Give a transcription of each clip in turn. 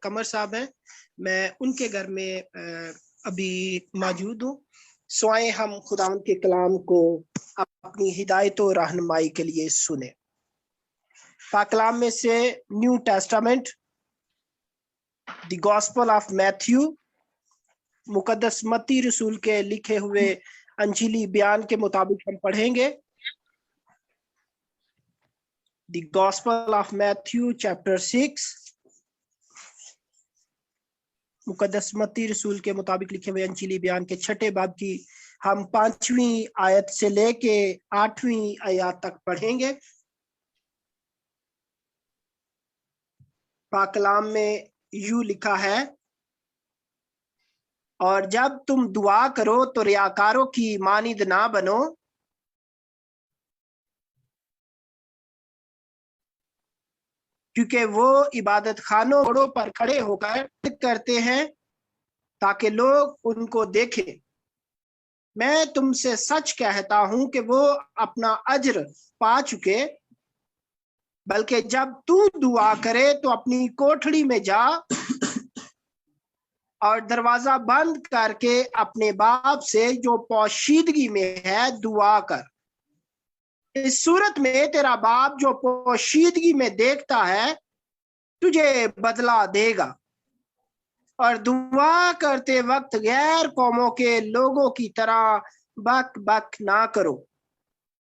कमर साहब हैं, मैं उनके घर में अभी मौजूद हूँ। सो आए हम खुदावंद के कलाम को अपनी हिदायत और रहनुमाई के लिए सुने। पाक कलाम में से New Testament, the Gospel of Matthew, मुकद्दस मत्ती रसूल के लिखे हुए अंजीली बयान के मुताबिक हम पढ़ेंगे। The Gospel of Matthew chapter 6, मुकद्दस मत्ती रसूल के मुताबिक लिखे हुए अंजीली बयान के 6 बाब की हम 5वीं आयत से लेके 8वीं आयत तक पढ़ेंगे। पाक कलाम में यूं लिखा है, और जब तुम दुआ करो तो रियाकारों की मानिंद ना बनो, क्योंकि वो इबादत खानों पर खड़े होकर करते हैं ताकि लोग उनको देखें। मैं तुमसे सच कहता हूं कि वो अपना अज्र पा चुके। बल्कि जब तू दुआ करे तो अपनी कोठड़ी में जा और दरवाजा बंद करके अपने बाप से जो पोशीदगी में है दुआ कर। इस सूरत में तेरा बाप जो पोशीदगी में देखता है तुझे बदला देगा। और दुआ करते वक्त गैर कौमों के लोगों की तरह बक बक ना करो,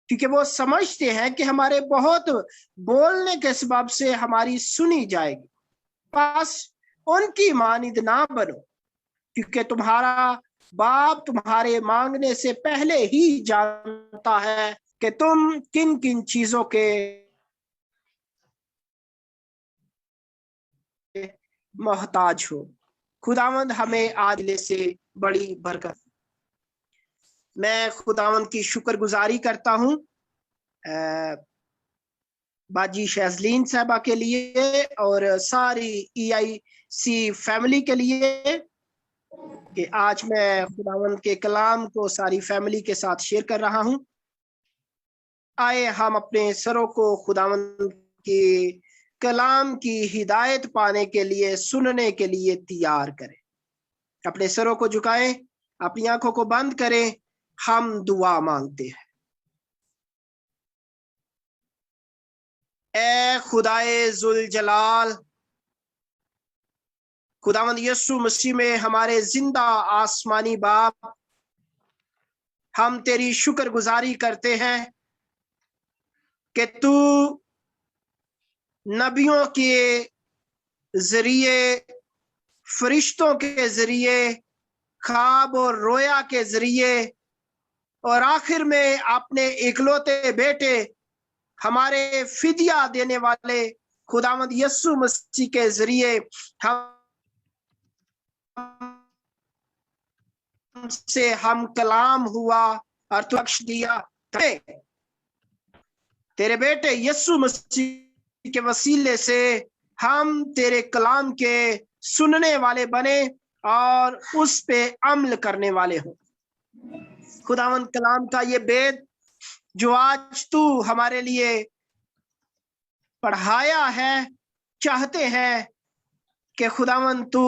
क्योंकि वो समझते हैं कि हमारे बहुत बोलने के सबब से हमारी सुनी जाएगी। बस उनकी मानिंद ना बनो, क्योंकि तुम्हारा बाप तुम्हारे मांगने से पहले ही जानता है कि तुम किन किन चीजों के मोहताज हो। खुदावंद हमें आज से बड़ी बरकत। मैं खुदावंद की शुक्रगुजारी करता हूँ बाजी शैजलीन साहबा के लिए और सारी EIC फैमिली के लिए कि आज मैं खुदावंद के कलाम को सारी फैमिली के साथ शेयर कर रहा हूँ। आए हम अपने सरों को खुदावंद के कलाम की हिदायत पाने के लिए, सुनने के लिए तैयार करें। अपने सरों को झुकाएं, अपनी आंखों को बंद करें। हम दुआ मांगते हैं। ए खुदाए जुल जलाल, खुदावंद यीशु मसीह में हमारे जिंदा आसमानी बाप, हम तेरी शुक्रगुजारी करते हैं कि तू नबियों के जरिए, फरिश्तों के जरिए, ख्वाब और रोया के जरिए और आखिर में अपने इकलौते बेटे हमारे फिदिया देने वाले खुदावंद यीशु मसीह के जरिए हम कलाम हुआ और तू बख्श दिया। तेरे बेटे यीशु मसीह के वसीले से हम तेरे कलाम के सुनने वाले बने और उस पे अमल करने वाले हो। खुदावंद कलाम का ये बेद जो आज तू हमारे लिए पढ़ाया है, चाहते हैं कि खुदावंद तू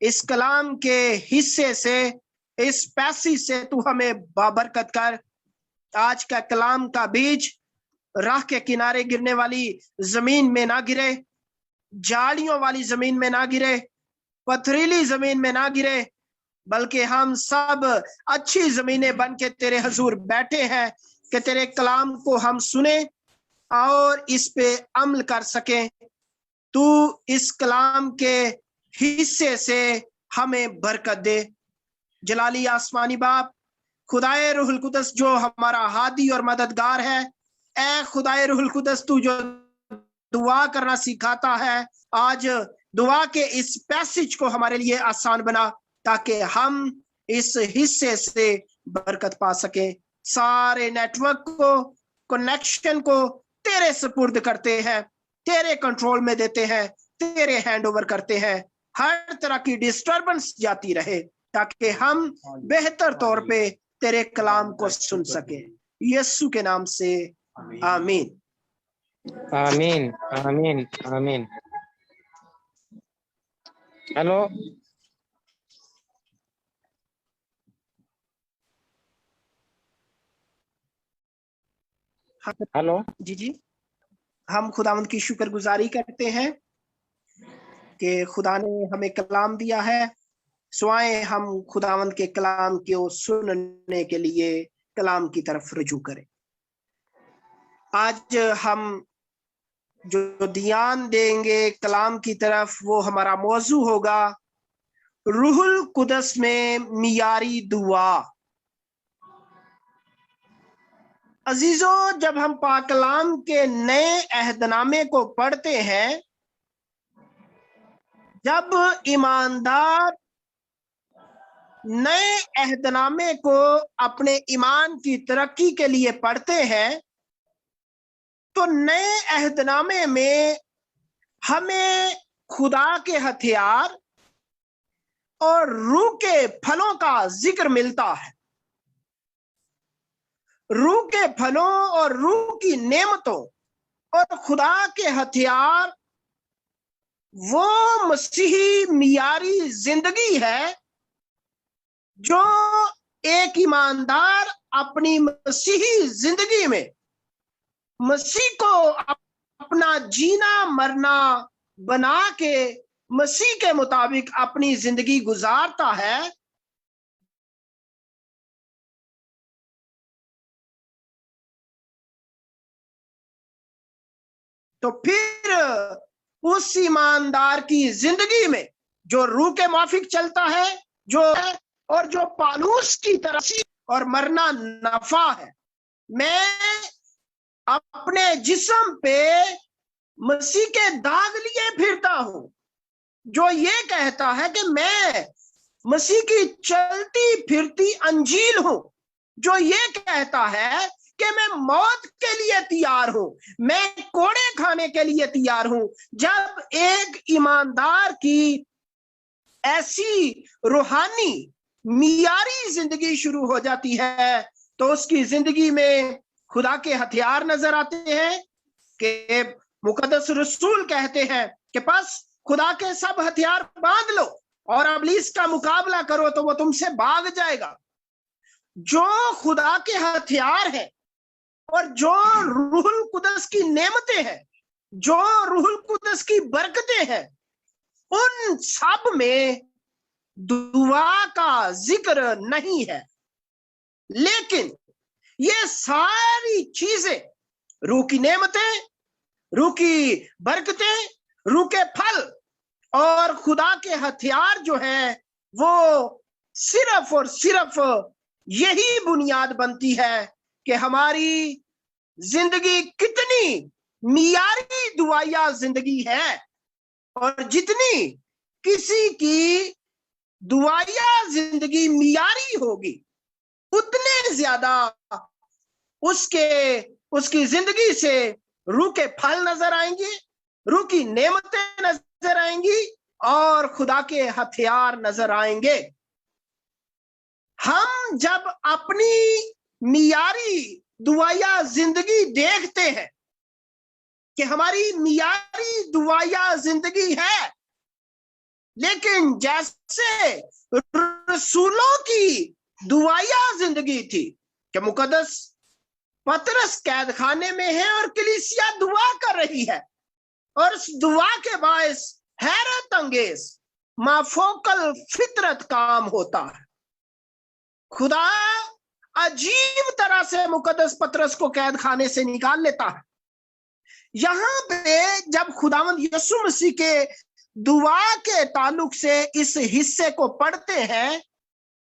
इस कलाम के हिस्से से, इस पैसेज से तू हमें बाबरकत कर। आज का कलाम का बीज राह के किनारे गिरने वाली जमीन में ना गिरे, जालियों वाली जमीन में ना गिरे, पथरीली जमीन में ना गिरे, बल्कि हम सब अच्छी जमीनें बन के तेरे हजूर बैठे हैं कि तेरे कलाम को हम सुने और इस पे अमल कर सकें। तू इस कलाम के हिस्से से हमें बरकत दे। जलाली आसमानी बाप, खुदाए रूहुल कुदस जो हमारा हादी और मददगार है, ए खुदाए रूहुल कुदस तू जो दुआ करना सिखाता है, आज दुआ के इस पैसेज को हमारे लिए आसान बना ताकि हम इस हिस्से से बरकत पा सके। सारे नेटवर्क को, कनेक्शन को तेरे सुपुर्द करते हैं, तेरे कंट्रोल में देते हैं, तेरे हैंड ओवर करते हैं। हर तरह की डिस्टर्बेंस जाती रहे ताकि हम बेहतर तौर पे तेरे कलाम को सुन सके। यीशु के नाम से आमीन। आमीन आमीन आमीन। हेलो हेलो जी जी, हम खुदावंद की शुक्रगुजारी करते हैं कि खुदा ने हमें कलाम दिया है। स्वाएं हम खुदावंद के कलाम को सुनने के लिए कलाम की तरफ रुजू करें। आज हम जो ध्यान देंगे कलाम की तरफ, वो हमारा मौजू होगा रूहुल कुदस में मियारी दुआ। अजीजों, जब हम पाक कलाम के नए अहदनामे को पढ़ते हैं, जब ईमानदार नए अहदनामे को अपने ईमान की तरक्की के लिए पढ़ते हैं, तो नए अहदनामे में हमें खुदा के हथियार और रूह के फलों का जिक्र मिलता है। रूह के फलों और रूह की नेमतों और खुदा के हथियार वो मसीही मियारी जिंदगी है जो एक ईमानदार अपनी मसीही जिंदगी में मसीह को अपना जीना मरना बना के मसीह के मुताबिक अपनी जिंदगी गुजारता है। तो फिर उस ईमानदार की जिंदगी में जो रूह के माफिक चलता है, जो और जो पालूस की तरह और मरना नफा है। मैं अपने जिस्म पे मसीह के दाग लिए फिरता हूं, जो ये कहता है कि मैं मसीह की चलती फिरती अंजील हूं, जो ये कहता है कि मैं मौत के लिए तैयार हूं, मैं कोड़े खाने के लिए तैयार हूं। जब एक ईमानदार की ऐसी रूहानी मियारी जिंदगी शुरू हो जाती है, तो उसकी जिंदगी में खुदा के हथियार नजर आते हैं कि मुकद्दस रसूल कहते हैं कि बस खुदा के सब हथियार बांध लो और इब्लीस का मुकाबला करो तो वो तुमसे भाग जाएगा। जो खुदा के हथियार है और जो रूहुल कुदस की नेमतें हैं, जो रूहुल कुदस की बरकतें हैं, उन सब में दुआ का जिक्र नहीं है। लेकिन ये सारी चीजें, रूह की नेमतें, रूह की बरकतें, रूह के फल और खुदा के हथियार जो है, वो सिर्फ और सिर्फ यही बुनियाद बनती है कि हमारी जिंदगी कितनी मियारी दुआया जिंदगी है। और जितनी किसी की दुआया जिंदगी मियारी होगी, उतने ज्यादा उसकी जिंदगी से रूह के फल नजर आएंगे, रूह की नेमतें नजर आएंगी और खुदा के हथियार नजर आएंगे। हम जब अपनी मियारी दुआया जिंदगी देखते हैं कि हमारी मियारी दुआया जिंदगी है, लेकिन जैसे रसूलों की दुआया जिंदगी थी कि मुकद्दस पतरस कैद खाने में है और कलीसिया दुआ कर रही है, और उस दुआ के बायस हैरत अंगेज माफोकल फितरत काम होता है। खुदा अजीब तरह से मुकद्दस पतरस को कैद खाने से निकाल लेता है। यहां पे जब खुदावंद यीशु मसीह के दुआ के ताल्लुक से इस हिस्से को पढ़ते हैं,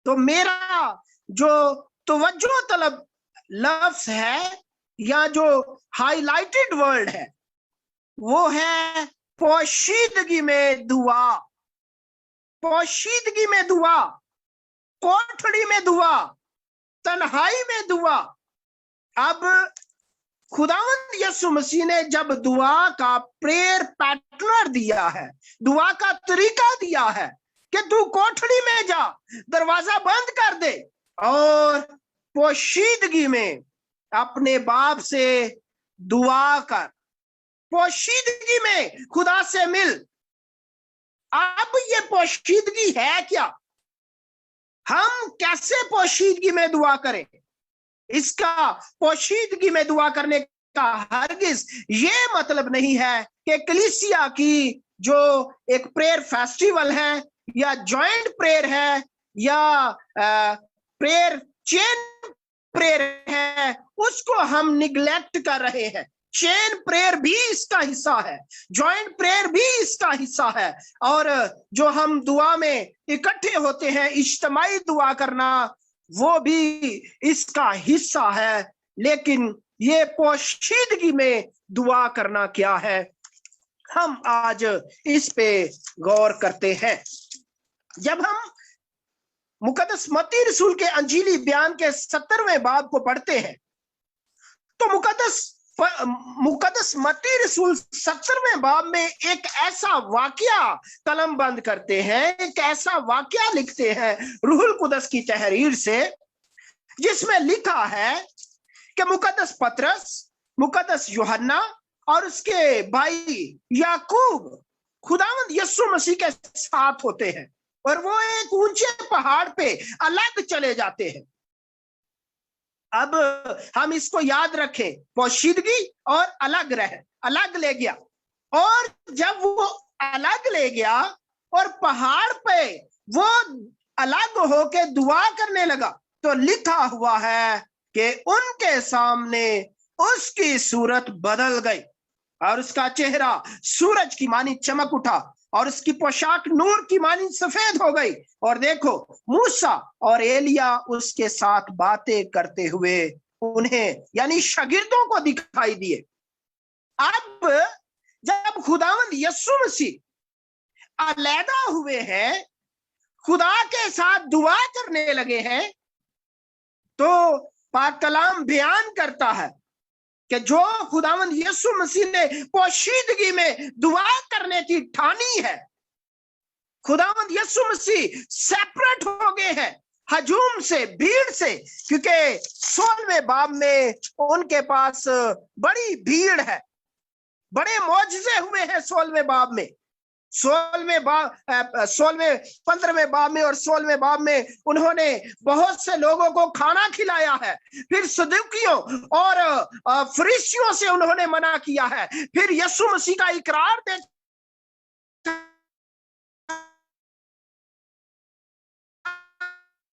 तो मेरा जो तवज्जो तलब लफ्ज है या जो हाईलाइटेड वर्ड है, वो है पोशीदगी में दुआ। पोशीदगी में दुआ, कोठड़ी में दुआ, तन्हाई में दुआ। अब खुदावंद यीशु मसीह ने जब दुआ का प्रेयर पैटर्न दिया है, दुआ का तरीका दिया है कि तू कोठड़ी में जा, दरवाजा बंद कर दे और पोशीदगी में अपने बाप से दुआ कर, पोशीदगी में खुदा से मिल। अब ये पोशीदगी है क्या? हम कैसे पोशीदगी में दुआ करें? इसका पोशीदगी में दुआ करने का हरगिज ये मतलब नहीं है कि कलीसिया की जो एक प्रेयर फेस्टिवल है या जॉइंट प्रेयर है या प्रेयर चेन प्रेयर है, उसको हम निग्लेक्ट कर रहे हैं। चेन प्रेयर भी इसका हिस्सा है, जॉइंट प्रेयर भी इसका हिस्सा है, और जो हम दुआ में इकट्ठे होते हैं, इज्तिमाई दुआ करना, वो भी इसका हिस्सा है। लेकिन ये पोशीदगी में दुआ करना क्या है, हम आज इस पे गौर करते हैं। जब हम मुकद्दस मत्ती रसूल के अंजीली बयान के 70वें बाब को पढ़ते हैं, तो मुकद्दस मत्ती रसूल 70वें बाब में एक ऐसा वाकया कलम बंद करते हैं, एक ऐसा वाकया लिखते हैं रूहुल कुदस की तहरीर से, जिसमें लिखा है कि मुकद्दस पतरस, मुकद्दस यूहन्ना और उसके भाई याकूब खुदावंद यीशु मसीह के साथ होते हैं, और वो एक ऊंचे पहाड़ पे अलग चले जाते हैं। अब हम इसको याद रखें, पोशीदगी और अलग ले गया, और जब वो अलग ले गया और पहाड़ पे वो अलग होके दुआ करने लगा, तो लिखा हुआ है कि उनके सामने उसकी सूरत बदल गई और उसका चेहरा सूरज की मानी चमक उठा और उसकी पोशाक नूर की मानी सफेद हो गई, और देखो मूसा और एलिया उसके साथ बातें करते हुए उन्हें यानी शागिर्दों को दिखाई दिए। अब जब खुदावंद यीशु मसीह अलैदा हुए हैं, खुदा के साथ दुआ करने लगे हैं, तो पाक कलाम बयान करता है कि जो खुदावंद यीशु मसीह ने पोशीदगी में दुआ करने की ठानी है, खुदावंद यीशु मसीह सेपरेट हो गए हैं हजूम से, भीड़ से, क्योंकि 16वें बाब में उनके पास बड़ी भीड़ है, बड़े मौजज़े हुए हैं 16वें बाब में, 15वें बाब में और 16वें बाब में उन्होंने बहुत से लोगों को खाना खिलाया है। फिर सदूकियों और फरीसियों से उन्होंने मना किया है। फिर यीशु मसीह का इकरार दे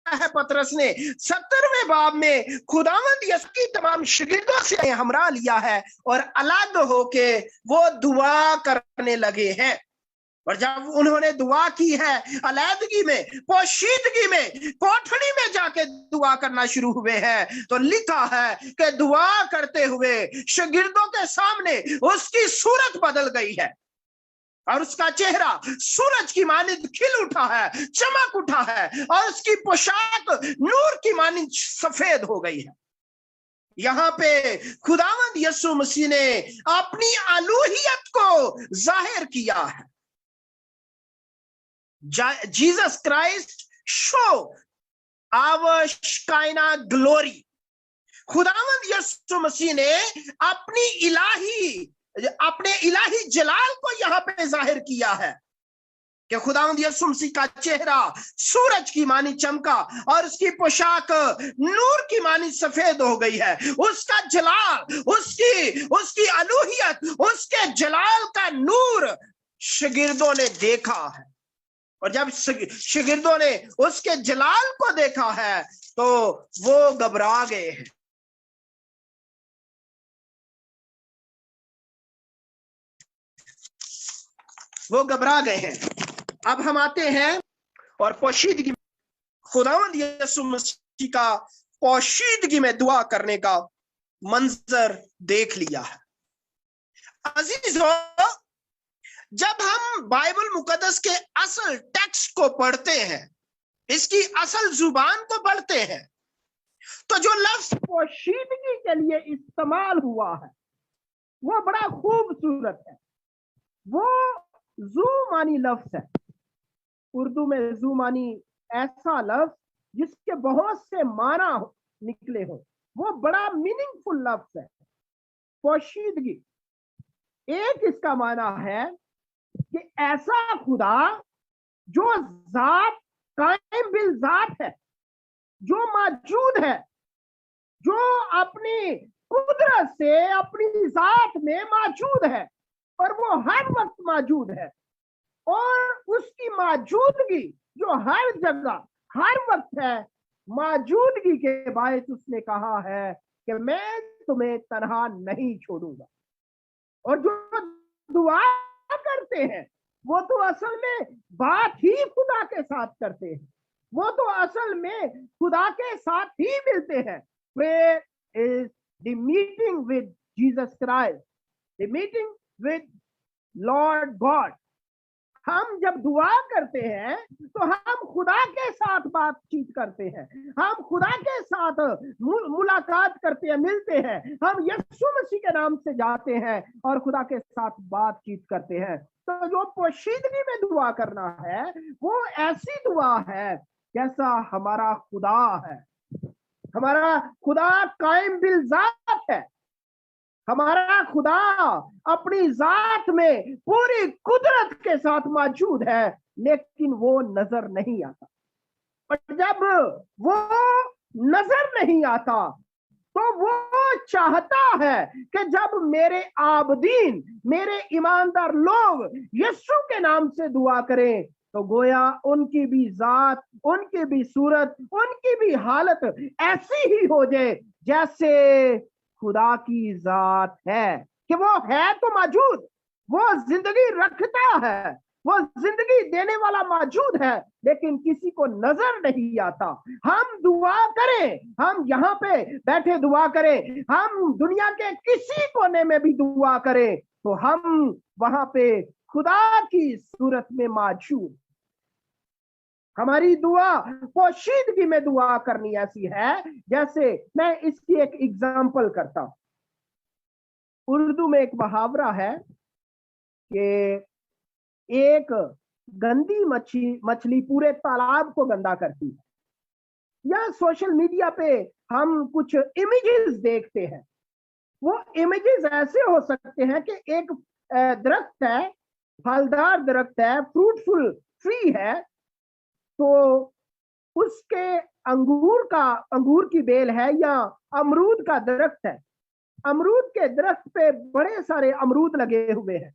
है पतरस ने 70वें बाब में खुदावंद यीशु की तमाम शागिर्दों से हमरा लिया है और अलग होके वो दुआ करने लगे हैं। और जब उन्होंने दुआ की है अलैदगी में, पोशीदगी में, कोठड़ी में जाके दुआ करना शुरू हुए हैं, तो लिखा है कि दुआ करते हुए शागिर्दों के सामने उसकी सूरत बदल गई है और उसका चेहरा सूरज की मानिंद खिल उठा है, चमक उठा है, और उसकी पोशाक नूर की मानिंद सफेद हो गई है। यहाँ पे खुदावंद यीशु मसीह ने अपनी अलूहियत को जाहिर किया है। Jesus Christ show our Shekinah glory। खुदावंद यीशु मसीह ने अपने इलाही जलाल को यहाँ पे जाहिर किया है कि खुदावंद यीशु मसीह का चेहरा सूरज की मानी चमका और उसकी पोशाक नूर की मानी सफेद हो गई है। उसका जलाल, उसकी अलूहियत, उसके जलाल का नूर शागिर्दों ने देखा है, और जब शागिर्दों ने उसके जलाल को देखा है तो वो घबरा गए हैं। वो घबरा गए हैं। अब हम आते हैं और पोशीदगी, खुदावंद यीशु मसीह का पोशीदगी में दुआ करने का मंजर देख लिया है। अजीजों, जब हम बाइबल मुकद्दस के असल टेक्स्ट को पढ़ते हैं, इसकी असल जुबान को पढ़ते हैं, तो जो लफ्ज पोशीदगी के लिए इस्तेमाल हुआ है वो बड़ा खूबसूरत है। वो ज़ुमानी लफ्ज है। उर्दू में ज़ुमानी ऐसा लफ्ज जिसके बहुत से माना निकले हो, वो बड़ा मीनिंगफुल लफ्ज है। पोशीदगी एक इसका माना है कि ऐसा खुदा जो ذات कायम बिल ذات है, जो मौजूद है, जो अपनी कुदरत से अपनी ذات में मौजूद है और वो हर वक्त मौजूद है, और उसकी मौजूदगी जो हर जगह हर वक्त है, मौजूदगी के बायस उसने कहा है कि मैं तुम्हें तन्हा नहीं छोड़ूंगा। और जो दुआ करते हैं वो तो असल में बात ही खुदा के साथ करते हैं, वो तो असल में खुदा के साथ ही मिलते हैं। Prayer is the meeting with Jesus Christ, the meeting with Lord God. हम जब दुआ करते हैं तो हम खुदा के साथ बातचीत करते हैं, हम खुदा के साथ मुलाकात करते हैं, मिलते हैं, हम यीशु मसीह के नाम से जाते हैं और खुदा के साथ बातचीत करते हैं। तो जो पोशीदगी में दुआ करना है वो ऐसी दुआ है जैसा हमारा खुदा है। हमारा खुदा कायम बिल ज़ात है, हमारा खुदा अपनी ज़ात में पूरी कुदरत के साथ मौजूद है, लेकिन वो नजर नहीं आता। और जब वो नजर नहीं आता तो वो चाहता है कि जब मेरे आबदीन, मेरे ईमानदार लोग यीशु के नाम से दुआ करें तो गोया उनकी भी ज़ात, उनकी भी सूरत, उनकी भी हालत ऐसी ही हो जाए जैसे खुदा की ज़ात है, कि वो है तो मौजूद, वो जिंदगी रखता है, वो जिंदगी देने वाला मौजूद है, लेकिन किसी को नजर नहीं आता। हम दुआ करें, हम यहाँ पे बैठे दुआ करें, हम दुनिया के किसी कोने में भी दुआ करें, तो हम वहां पे खुदा की सूरत में मौजूद। हमारी दुआ पोशीदगी में दुआ करनी ऐसी है, जैसे मैं इसकी एक एग्जांपल करता हूं। उर्दू में एक मुहावरा है कि एक गंदी मछली पूरे तालाब को गंदा करती है। या सोशल मीडिया पे हम कुछ इमेजेस देखते हैं, वो इमेजेस ऐसे हो सकते हैं कि एक दरख्त है, फलदार दरख्त है, फ्रूटफुल ट्री है, तो उसके अंगूर की बेल है, या अमरूद का दरख्त है, अमरूद के दरख्त पे बड़े सारे अमरूद लगे हुए हैं,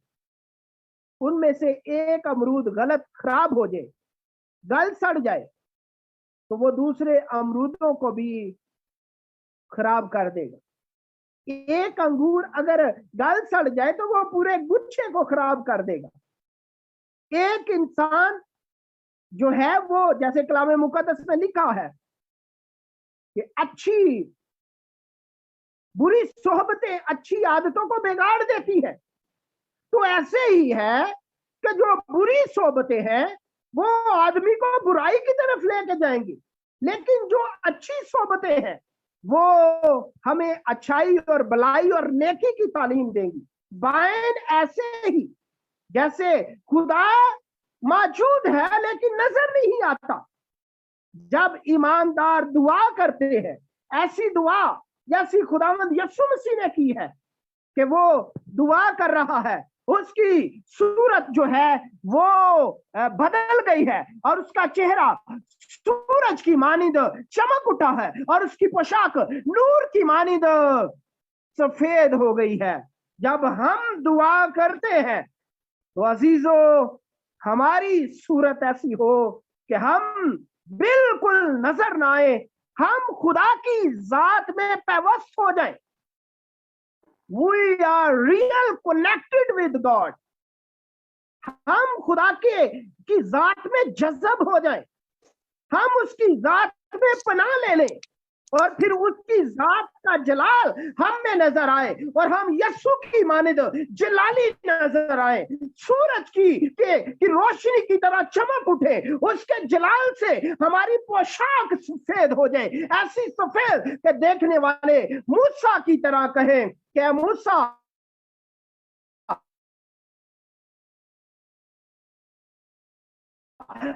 उनमें से एक अमरूद गलत खराब हो जाए, गल सड़ जाए, तो वो दूसरे अमरूदों को भी खराब कर देगा। एक अंगूर अगर गल सड़ जाए तो वो पूरे गुच्छे को खराब कर देगा। एक इंसान जो है वो, जैसे कलाम मुकद्दस में लिखा है कि अच्छी बुरी सोहबतें अच्छी आदतों को बिगाड़ देती है, तो ऐसे ही है कि जो बुरी सोहबतें हैं वो आदमी को बुराई की तरफ लेके जाएंगी, लेकिन जो अच्छी सोहबतें हैं वो हमें अच्छाई और भलाई और नेकी की तालीम देंगी। बायन ऐसे ही जैसे खुदा मौजूद है लेकिन नजर नहीं आता। जब ईमानदार दुआ करते हैं, ऐसी दुआ जैसी खुदावंद यीशु मसीह ने की है कि वो दुआ कर रहा है, उसकी सूरत जो है वो बदल गई है और उसका चेहरा सूरज की मानिंद चमक उठा है और उसकी पोशाक नूर की मानिंद सफेद हो गई है। जब हम दुआ करते हैं तो अजीजों, हमारी सूरत ऐसी हो कि हम बिल्कुल नजर ना आए, हम खुदा की जात में पैवस्त हो जाए। We are real connected with God. हम खुदा की जात में जज़ब हो जाए, हम उसकी जात में पनाह ले लें और फिर उसकी जात का जलाल हम में नजर आए और हम यीशु की मानिद जलाली नजर आए, सूरज की रोशनी की तरह चमक उठे, उसके जलाल से हमारी पोशाक सफेद हो जाए, ऐसी सफेद कि देखने वाले मूसा की तरह कहें कि मूसा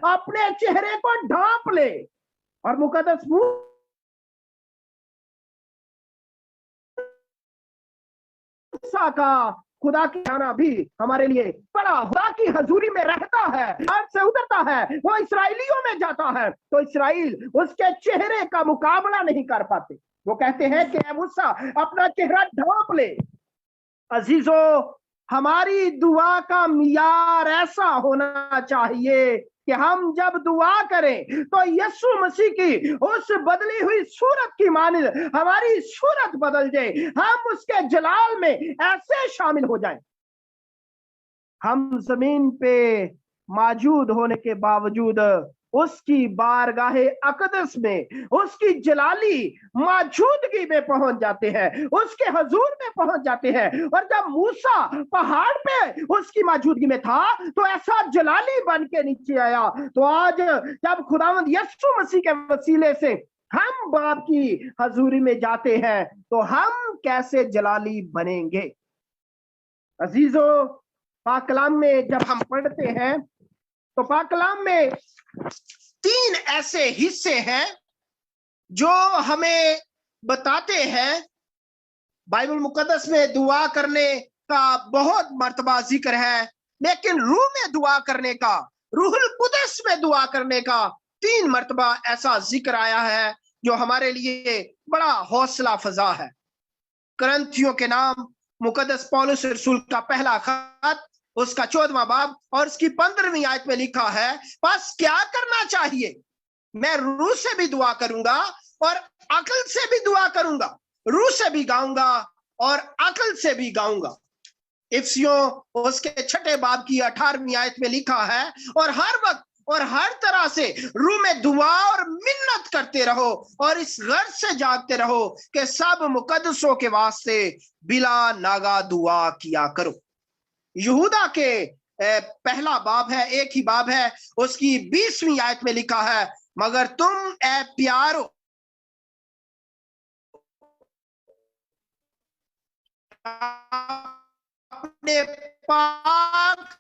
अपने चेहरे को ढांप ले। और मुकद्दस मूसा का खुदा की आना भी हमारे लिए बड़ा, खुदा की हजूरी में रहता है, अर्श से उतरता है, वो इसराइलियों में जाता है, तो इसराइल उसके चेहरे का मुकाबला नहीं कर पाते। वो कहते हैं कि ऐ मूसा अपना चेहरा ढांप ले। अजीजों, हमारी दुआ का मियार ऐसा होना चाहिए कि हम जब दुआ करें तो यीशु मसीह की उस बदली हुई सूरत की मानिंद हमारी सूरत बदल जाए, हम उसके जलाल में ऐसे शामिल हो जाएं। हम जमीन पे मौजूद होने के बावजूद उसकी बारगाहे अकदस में, उसकी जलाली मौजूदगी में पहुंच जाते हैं, उसके हजूर में पहुंच जाते हैं। और जब मूसा पहाड़ पे उसकी मौजूदगी में था तो ऐसा जलाली बन के नीचे आया। तो आज जब खुदावंद यीशु मसीह के वसीले से हम बाप की हजूरी में जाते हैं तो हम कैसे जलाली बनेंगे। अजीजों, पाक कलाम में जब हम पढ़ते हैं तो पाक कलाम में 3 ऐसे हिस्से हैं जो हमें बताते हैं। बाइबल मुकद्दस में दुआ करने का बहुत मर्तबा जिक्र है, लेकिन रूह में दुआ करने का, रूहुल कुदस में दुआ करने का 3 मर्तबा ऐसा जिक्र आया है जो हमारे लिए बड़ा हौसला फजा है। करंथियों के नाम मुकद्दस पौलुस रसूल का पहला खत, उसका 14वां बाब और उसकी 15वीं आयत में लिखा है, बस क्या करना चाहिए? मैं रूह से भी दुआ करूंगा और अकल से भी दुआ करूंगा, रूह से भी गाऊंगा और अकल से भी गाऊंगा। इफिसियों उसके 6 बाब की 18वीं आयत में लिखा है, और हर वक्त और हर तरह से रूह में दुआ और मिन्नत करते रहो और इस गर्ज से जागते रहो कि सब मुकद्दसों के वास्ते बिला नागा दुआ किया करो। यहूदा के पहला बाब है, एक ही बाब है, उसकी 20वीं आयत में लिखा है, मगर तुम ए प्यारो अपने पाक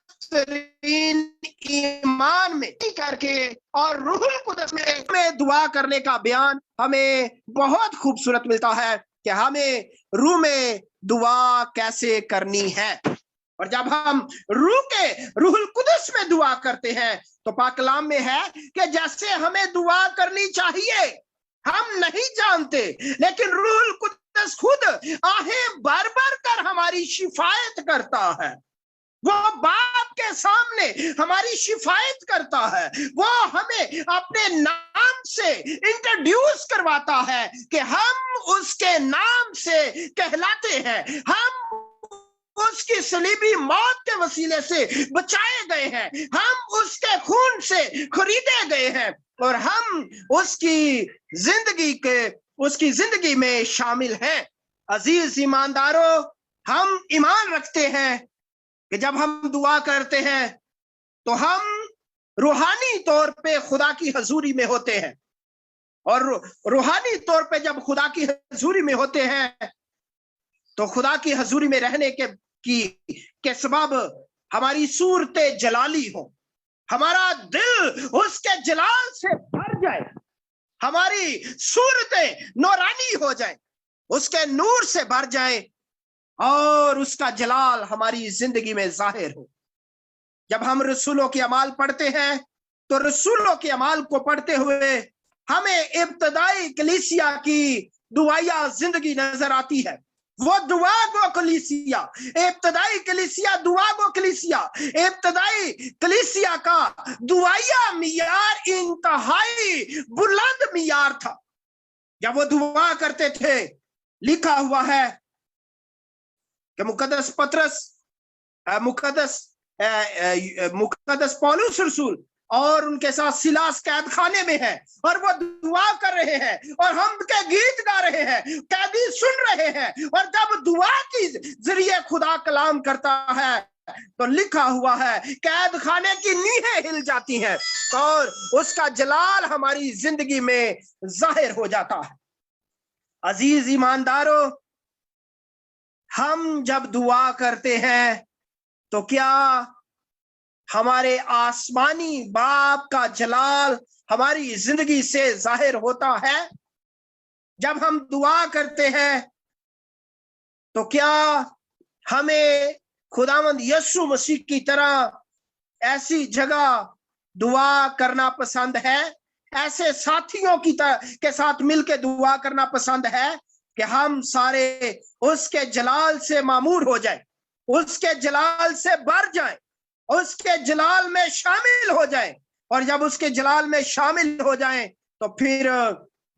ईमान में करके और रूहुल कुदस में दुआ करने का बयान हमें बहुत खूबसूरत मिलता है कि हमें रूह में दुआ कैसे करनी है। और जब हम रूहुल कुदस में दुआ करते हैं तो पाक कलाम में है कि जैसे हमें दुआ करनी चाहिए हम नहीं जानते, लेकिन रूहुल कुदस खुद आहें भर भर कर हमारी शिफायत करता है। वो बाप के सामने हमारी शिफायत करता है, वो हमें अपने नाम से इंट्रोड्यूस करवाता है कि हम उसके नाम से कहलाते हैं, हम उसकी सलीबी मौत के वसीले से बचाए गए हैं, हम उसके खून से खरीदे गए हैं और हम उसकी जिंदगी में शामिल हैं। अजीज ईमानदारों, हम ईमान रखते हैं कि जब हम दुआ करते हैं तो हम रूहानी तौर पे खुदा की हजूरी में होते हैं, और रूहानी तौर पे जब खुदा की हजूरी में होते हैं तो खुदा की हजूरी में रहने के सबब हमारी सूरतें जलाली हो, हमारा दिल उसके जलाल से भर जाए, हमारी सूरतें नूरानी हो जाए, उसके नूर से भर जाए और उसका जलाल हमारी जिंदगी में जाहिर हो। जब हम रसूलों के अमाल पढ़ते हैं तो रसूलों के अमाल को पढ़ते हुए हमें इब्तदाई कलीसिया की दुआया जिंदगी नजर आती है। वो दुआ गो कलीसिया, इब्तदाई कलीसिया, दुआ गो कलीसिया, इब्तदाई कलीसिया का दुआया मियार इंतहाई बुलंद मियार था। जब वो दुआ करते थे, लिखा हुआ है कि मुकद्दस पौलुस रसूल और उनके साथ सिलास कैद खाने में है और वो दुआ कर रहे हैं और हम के गीत गा रहे हैं, कैदी सुन रहे हैं, और जब दुआ की जरिए खुदा कलाम करता है तो लिखा हुआ है कैद खाने की नींहें हिल जाती हैं और उसका जलाल हमारी जिंदगी में जाहिर हो जाता है। अजीज ईमानदारों, हम जब दुआ करते हैं तो क्या हमारे आसमानी बाप का जलाल हमारी जिंदगी से जाहिर होता है? जब हम दुआ करते हैं तो क्या हमें खुदावंद यीशु मसीह की तरह ऐसी जगह दुआ करना पसंद है, ऐसे साथियों के साथ मिलकर दुआ करना पसंद है कि हम सारे उसके जलाल से मामूर हो जाए, उसके जलाल से भर जाए, उसके जलाल में शामिल हो जाए। और जब उसके जलाल में शामिल हो जाए तो फिर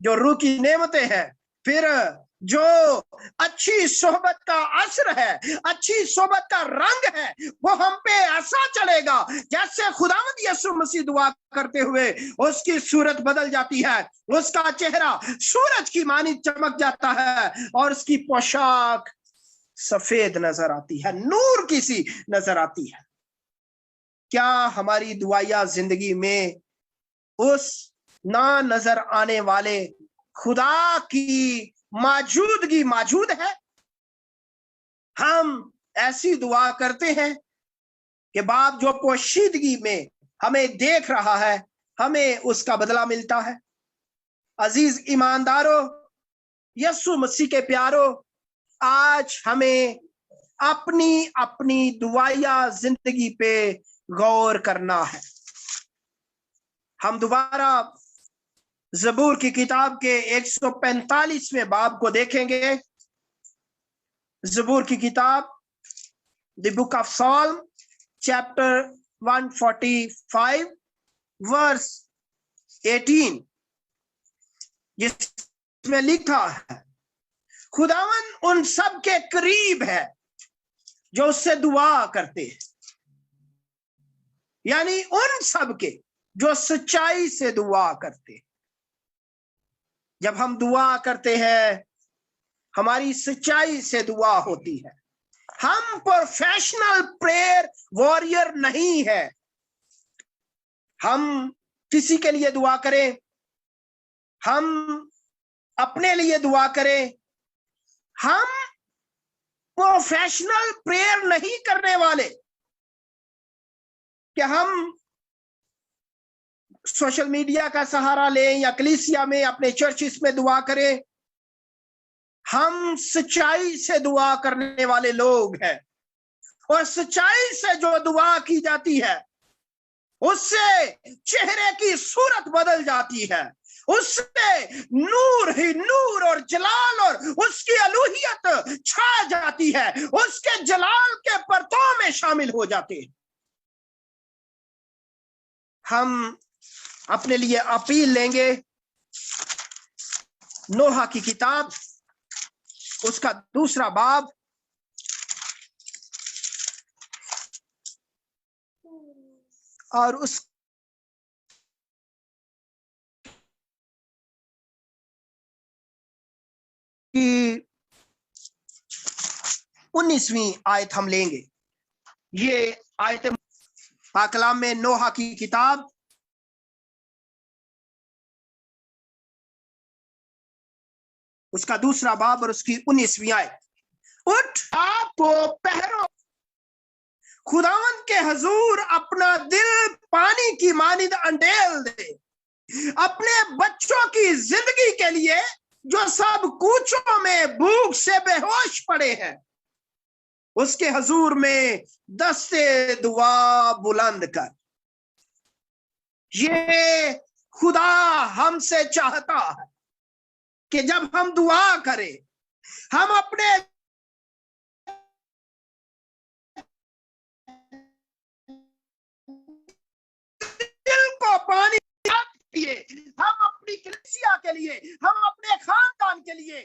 जो रूह की नेमतें हैं, फिर जो अच्छी सोहबत का असर है, अच्छी सोहबत का रंग है, वो हम पे ऐसा चलेगा जैसे खुदावंद यीशु मसीह दुआ करते हुए उसकी सूरत बदल जाती है, उसका चेहरा सूरज की मानी चमक जाता है और उसकी पोशाक सफेद नजर आती है, नूर की सी नजर आती है। क्या हमारी दुआया जिंदगी में उस ना नजर आने वाले खुदा की मौजूदगी मौजूद है? हम ऐसी दुआ करते हैं कि बाप जो पोशीदगी में हमें देख रहा है, हमें उसका बदला मिलता है। अजीज ईमानदारों, यीशु मसीह के प्यारो, आज हमें अपनी अपनी दुआया जिंदगी पे गौर करना है। हम दोबारा ज़बूर की किताब के 145वें बाब को देखेंगे। ज़बूर की किताब, the book of Psalm, chapter 145 verse 18, जिसमें लिखा है, खुदावन उन सब के करीब है जो उससे दुआ करते हैं, यानी उन सब के जो सच्चाई से दुआ करते हैं। जब हम दुआ करते हैं, हमारी सच्चाई से दुआ होती है। हम प्रोफेशनल प्रेयर वॉरियर नहीं है। हम किसी के लिए दुआ करें, हम अपने लिए दुआ करें, हम प्रोफेशनल प्रेयर नहीं करने वाले कि हम सोशल मीडिया का सहारा लें या कलीसिया में अपने चर्चिस में दुआ करें। हम सच्चाई से दुआ करने वाले लोग हैं, और सच्चाई से जो दुआ की जाती है उससे चेहरे की सूरत बदल जाती है, उससे नूर ही नूर और जलाल और उसकी अलूहियत छा जाती है, उसके जलाल के परतों में शामिल हो जाते हैं। हम अपने लिए अपील लेंगे। नोहा की किताब, उसका 2 बाब, और उस की 19वीं आयत हम लेंगे। ये आयत पाकलाम में नोहा की किताब, उसका 2 बाब और उसकी 19वीं आयत। उठ आपको पहरो, खुदावंद के हजूर अपना दिल पानी की मानिंद अंडेल दे, अपने बच्चों की जिंदगी के लिए जो सब कूचों में भूख से बेहोश पड़े हैं, उसके हजूर में दस्ते दुआ बुलंद कर। ये खुदा हमसे चाहता है कि जब हम दुआ करें, हम अपने दिल को पानी दिए, हम अपनी कलीसिया के लिए, हम अपने खानदान के लिए,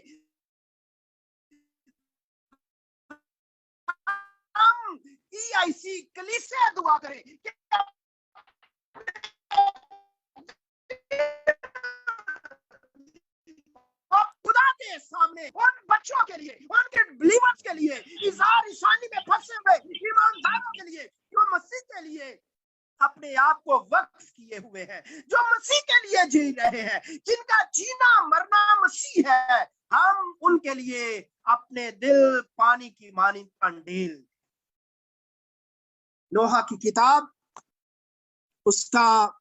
हम EIC कलीसिया दुआ करें कि खुदा के सामने उन बच्चों के लिए, उनके बिलीवर्स के लिए, इज़हार ईशानी में फंसे हुए ईमानदारों के लिए, जो मसीह के लिए अपने आप को वक्फ किए हुए हैं, जो मसीह के लिए जी रहे हैं, जिनका जीना मरना मसीह है, हम उनके लिए अपने दिल पानी की मानिंद अंडेल। नोहा की किताब, उसका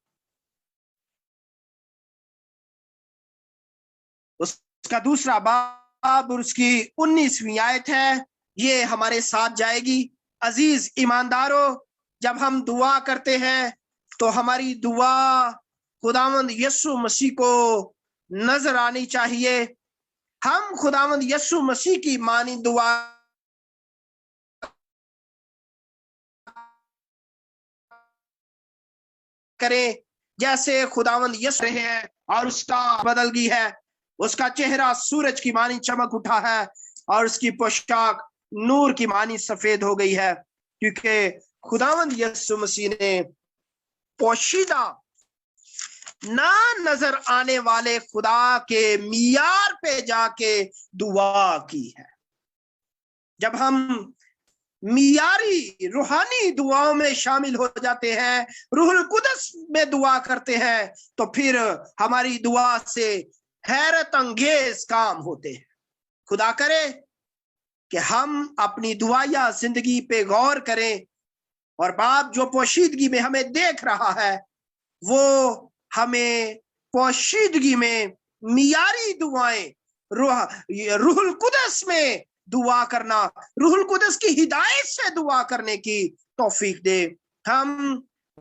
2 बाब और उसकी 19वीं आयत है। ये हमारे साथ जाएगी। عزیز ایمانداروں، جب ہم دعا کرتے ہیں تو ہماری دعا خداوند یسوع مسیح کو نظر آنی چاہیے. ہم خداوند یسوع مسیح کی مانی دعا کریں جیسے خداوند یسوع ہے اور اس کا بدل گئی ہے. اس کا چہرہ سورج کی مانی چمک اٹھا ہے اور اس کی پوشاک نور کی مانی سفید ہو گئی ہے، کیونکہ خداوند یسوع مسیح نے پوشیدہ نہ نظر آنے والے خدا کے معیار پہ جا کے دعا کی ہے. جب ہم معیاری روحانی دعاؤں میں شامل ہو جاتے ہیں، روح القدس میں دعا کرتے ہیں، تو پھر ہماری دعا سے حیرت انگیز کام ہوتے ہیں. خدا کرے کہ ہم اپنی دعائیا زندگی پہ غور کریں، اور باپ جو پوشیدگی میں ہمیں دیکھ رہا ہے وہ ہمیں پوشیدگی میں معیاری دعائیں روح القدس میں دعا کرنا، روح القدس کی ہدایت سے دعا کرنے کی توفیق دے. ہم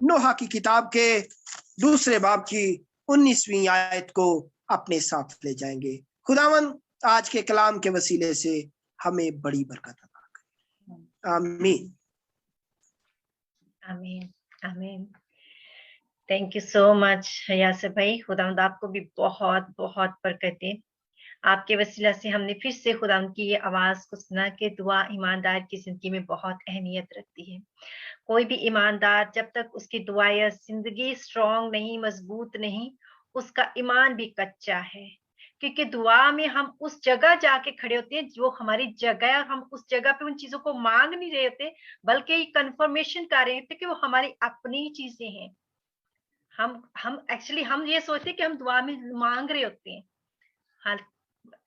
نوح کی کتاب کے 2 باب کی 19ویں آیت کو اپنے ساتھ لے جائیں گے. خداوند آج کے کلام کے وسیلے سے ہمیں بڑی برکت عطا کرے. آمین. آمین آمین. تھینک یو سو مچ یاسر بھائی. خداوند آپ کو بھی بہت بہت برکت دے. آپ کے وسیلہ سے ہم نے پھر سے خداوند کی یہ آواز کو سنا کہ دعا ایماندار کی زندگی میں بہت اہمیت رکھتی ہے. کوئی بھی ایماندار جب تک اس کی دعائیں زندگی اسٹرانگ نہیں، مضبوط نہیں، اس کا ایمان بھی کچا ہے. کیونکہ دعا میں ہم اس جگہ جا کے کھڑے ہوتے ہیں جو ہماری جگہ ہے، ہم اس جگہ پہ ان چیزوں کو مانگ نہیں رہے ہوتے بلکہ کنفرمیشن کر رہے ہوتے کہ وہ ہماری اپنی چیزیں ہیں. ہم ایکچولی ہم یہ سوچتے کہ ہم دعا میں مانگ رہے ہوتے ہیں، ہاں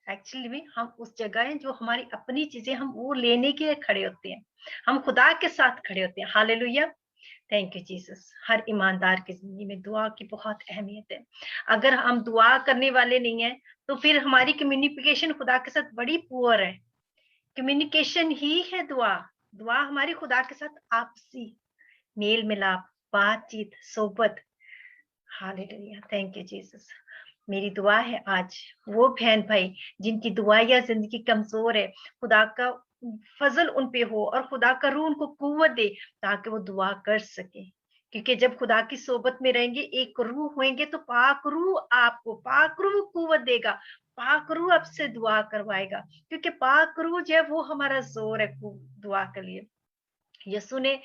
ایکچولی میں ہم اس جگہ ہیں جو ہماری اپنی چیزیں ہم وہ لینے کے لیے کھڑے ہوتے ہیں، ہم خدا کے ساتھ کھڑے ہوتے ہیں. ہاللیلویا. Thank you Jesus. ہر ایماندار کی زندگی میں دعا کی بہت اہمیت ہے. اگر ہم دعا کرنے والے نہیں ہیں تو پھر ہماری کمیونیکیشن خدا کے ساتھ بڑی پور ہے. کمیونیکیشن ہی ہے دعا. دعا ہماری خدا کے ساتھ آپسی میل ملاپ، بات چیت، صحبت. ہاللیلویا. Thank you Jesus. میری دعا ہے آج وہ بہن بھائی جن کی دعائیں زندگی کمزور ہے، خدا کا فضل ان پہ ہو اور خدا کا روح ان کو قوت دے تاکہ وہ دعا کر سکے. کیونکہ جب خدا کی صحبت میں رہیں گے، ایک روح ہوئیں گے، تو پاک روح آپ کو، پاک روح قوت دے گا، پاک روح آپ سے دعا کروائے گا. کیونکہ پاک روح جو ہے وہ ہمارا زور ہے دعا کے لیے. یسوع نے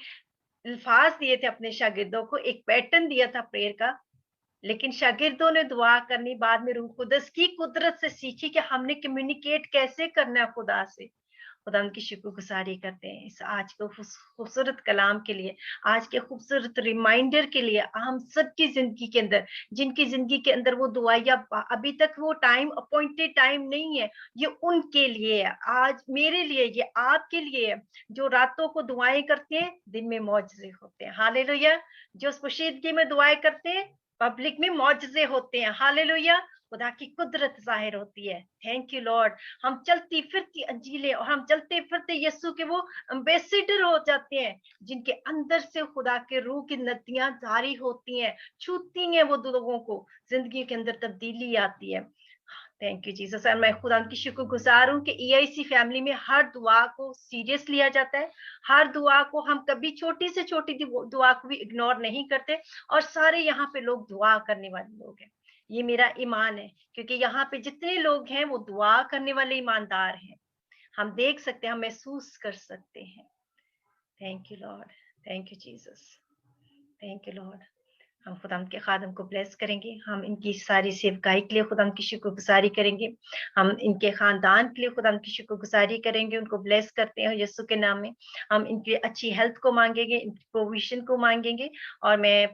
الفاظ دیے تھے اپنے شاگردوں کو، ایک پیٹرن دیا تھا پریئر کا، لیکن شاگردوں نے دعا کرنی بعد میں روح قدس کی قدرت سے سیکھی کہ ہم نے کمیونیکیٹ کیسے کرنا ہے خدا سے. خدا ان کی شکر گزاری کرتے ہیں اس آج کے خوبصورت کلام کے لیے، آج کے خوبصورت ریمائنڈر کے لیے. ہم سب کی زندگی کے اندر، جن کی زندگی کے اندر وہ دعائیں ابھی تک وہ ٹائم اپوائنٹڈ ٹائم نہیں ہے، یہ ان کے لیے ہے، آج میرے لیے، یہ آپ کے لیے ہے. جو راتوں کو دعائیں کرتے ہیں دن میں معجزے ہوتے ہیں. ہاللیلویا. جو پوشیدگی میں دعائیں کرتے ہیں پبلک میں معجزے ہوتے ہیں. ہاللیلویا. خدا کی قدرت ظاہر ہوتی ہے. Thank you lord. ہم چلتی پھرتی انجیلیں اور ہم چلتے پھرتے یسوع کے وہ امبیسیڈر ہو جاتے ہیں جن کے اندر سے خدا کے روح کی ندیاں جاری ہوتی ہیں، چھوتی ہیں وہ لوگوں کو، زندگی کے اندر تبدیلی آتی ہے. Thank you Jesus. اور میں خدا کی شکر گزار ہوں کہ EIC فیملی میں ہر دعا کو سیریس لیا جاتا ہے. ہر دعا کو ہم کبھی چھوٹی سے چھوٹی دعا کو بھی اگنور نہیں کرتے، اور سارے یہاں پہ لوگ دعا کرنے والے لوگ ہیں. یہ میرا ایمان ہے کیونکہ یہاں پہ جتنے لوگ ہیں وہ دعا کرنے والے ایماندار ہیں. ہم دیکھ سکتے ہیں، ہم محسوس کر سکتے ہیں. Thank you lord. Thank you Jesus. Thank you lord. ہم خدا کے خادم کو بلیس کریں گے، ہم ان کی ساری سیوکائی کے لیے خدا کی شکر گزاری کریں گے، ہم ان کے خاندان کے لیے خدا کی شکر گزاری کریں گے، ان کو بلیس کرتے ہیں یسوع کے نام میں. ہم ان کی اچھی ہیلتھ کو مانگیں گے، ان کی پروویژن کو مانگیں گے. اور میں